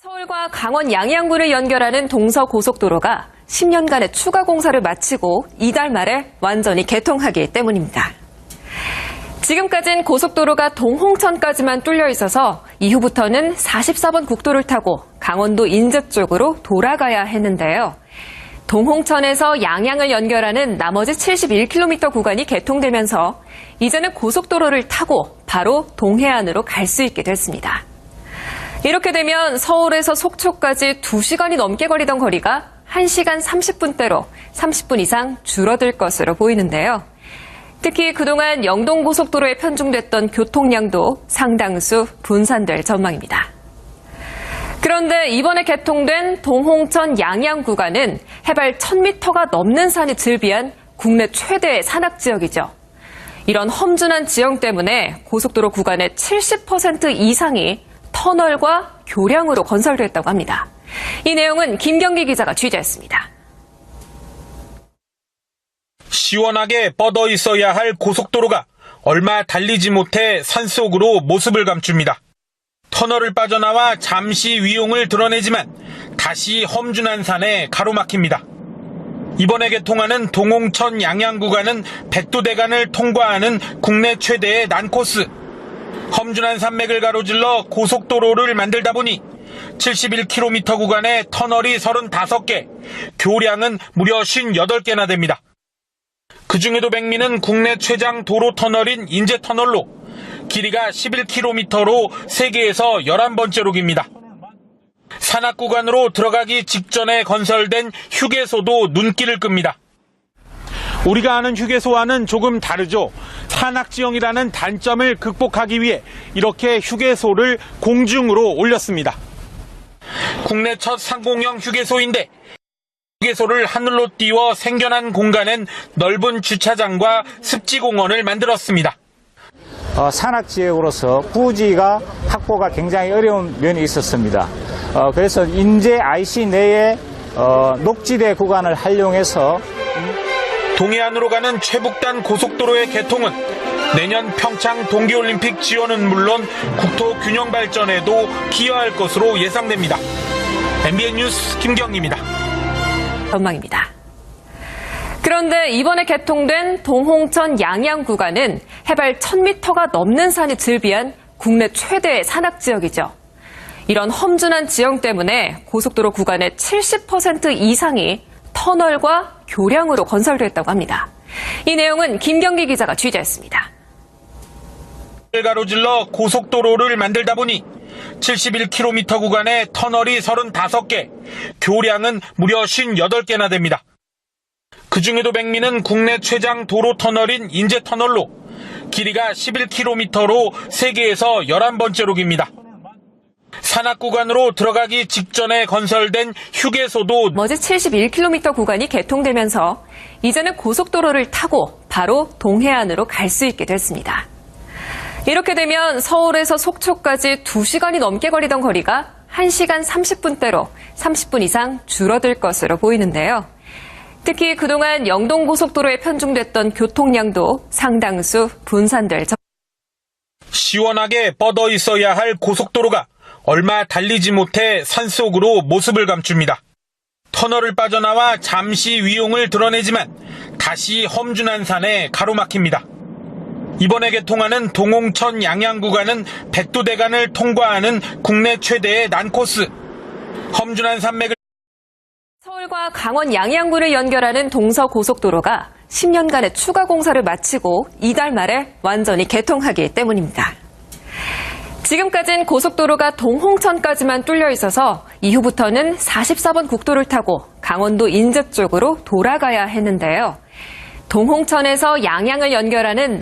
서울과 강원 양양군을 연결하는 동서고속도로가 10년간의 추가 공사를 마치고 이달 말에 완전히 개통하기 때문입니다. 지금까진 고속도로가 동홍천까지만 뚫려 있어서 이후부터는 44번 국도를 타고 강원도 인제 쪽으로 돌아가야 했는데요. 동홍천에서 양양을 연결하는 나머지 71km 구간이 개통되면서 이제는 고속도로를 타고 바로 동해안으로 갈 수 있게 됐습니다. 이렇게 되면 서울에서 속초까지 2시간이 넘게 걸리던 거리가 1시간 30분대로 30분 이상 줄어들 것으로 보이는데요. 특히 그동안 영동고속도로에 편중됐던 교통량도 상당수 분산될 전망입니다. 그런데 이번에 개통된 동홍천 양양 구간은 해발 1000m가 넘는 산이 즐비한 국내 최대의 산악지역이죠. 이런 험준한 지형 때문에 고속도로 구간의 70% 이상이 터널과 교량으로 건설됐다고 합니다. 이 내용은 김경기 기자가 취재했습니다. 시원하게 뻗어 있어야 할 고속도로가 얼마 달리지 못해 산속으로 모습을 감춥니다. 터널을 빠져나와 잠시 위용을 드러내지만 다시 험준한 산에 가로막힙니다. 이번에 개통하는 동홍천 양양 구간은 백두대간을 통과하는 국내 최대의 난코스. 험준한 산맥을 가로질러 고속도로를 만들다 보니 71km 구간에 터널이 35개, 교량은 무려 58개나 됩니다. 그중에도 백미는 국내 최장 도로 터널인 인제터널로 길이가 11km로 세계에서 11번째로 깁니다. 산악 구간으로 들어가기 직전에 건설된 휴게소도 눈길을 끕니다. 우리가 아는 휴게소와는 조금 다르죠. 산악지형이라는 단점을 극복하기 위해 이렇게 휴게소를 공중으로 올렸습니다. 국내 첫 상공형 휴게소인데 휴게소를 하늘로 띄워 생겨난 공간엔 넓은 주차장과 습지공원을 만들었습니다. 산악지역으로서 부지가 확보가 굉장히 어려운 면이 있었습니다. 그래서 인제 IC 내에 녹지대 구간을 활용해서 동해안으로 가는 최북단 고속도로의 개통은 내년 평창 동계올림픽 지원은 물론 국토 균형 발전에도 기여할 것으로 예상됩니다. MBN 뉴스 김경기입니다. 전망입니다. 그런데 이번에 개통된 동홍천 양양 구간은 해발 1000m가 넘는 산이 즐비한 국내 최대의 산악지역이죠. 이런 험준한 지형 때문에 고속도로 구간의 70% 이상이 터널과 교량으로 건설됐다고 합니다. 이 내용은 김경기 기자가 취재했습니다. 가로질러 고속도로를 만들다 보니 71km 구간에 터널이 35개, 교량은 무려 58개나 됩니다. 그중에도 백미는 국내 최장 도로 터널인 인제터널로 길이가 11km로 세계에서 11번째로 깁니다. 산악 구간으로 들어가기 직전에 건설된 휴게소도 나머지 71km 구간이 개통되면서 이제는 고속도로를 타고 바로 동해안으로 갈 수 있게 됐습니다. 이렇게 되면 서울에서 속초까지 2시간이 넘게 걸리던 거리가 1시간 30분대로 30분 이상 줄어들 것으로 보이는데요. 특히 그동안 영동고속도로에 편중됐던 교통량도 상당수 분산될 전망입니다. 시원하게 뻗어 있어야 할 고속도로가 얼마 달리지 못해 산속으로 모습을 감춥니다. 터널을 빠져나와 잠시 위용을 드러내지만 다시 험준한 산에 가로막힙니다. 이번에 개통하는 동홍천 양양 구간은 백두대간을 통과하는 국내 최대의 난코스. 험준한 산맥을 서울과 강원 양양군을 연결하는 동서고속도로가 10년간의 추가 공사를 마치고 이달 말에 완전히 개통하기 때문입니다. 지금까진 고속도로가 동홍천까지만 뚫려 있어서 이후부터는 44번 국도를 타고 강원도 인제 쪽으로 돌아가야 했는데요. 동홍천에서 양양을 연결하는